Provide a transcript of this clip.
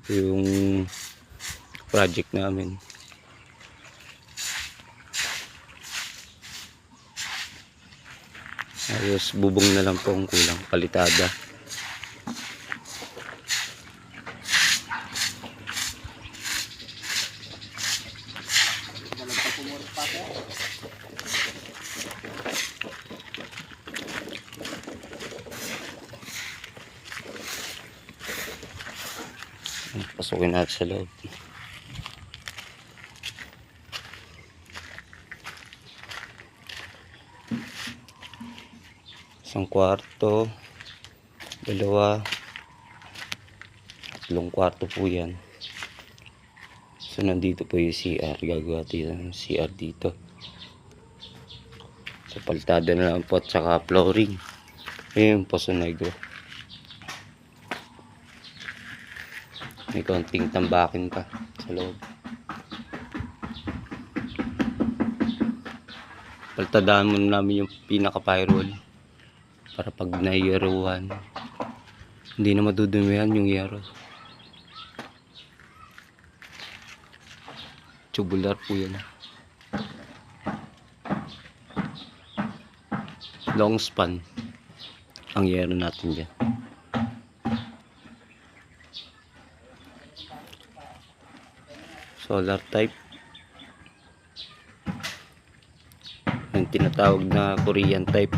Ito yung project namin. Ayos, bubong na lang po ang kulang, palitada. Pasukin natin sa loob. Isang kwarto, dalawa, tatlong kwarto po yan. So nandito po yung CR, gagawa tayo ng CR dito. So palitada na lang po at saka flooring. Ayun, Poso Negro. May konting tambakin pa sa loob. Palitadaan muna namin yung pinaka firewall para pag naiyeruhan hindi na madudumihan yung yero. Tubular po yan. Long span ang yero natin dyan. Solar type. Yung tinatawag na Korean type.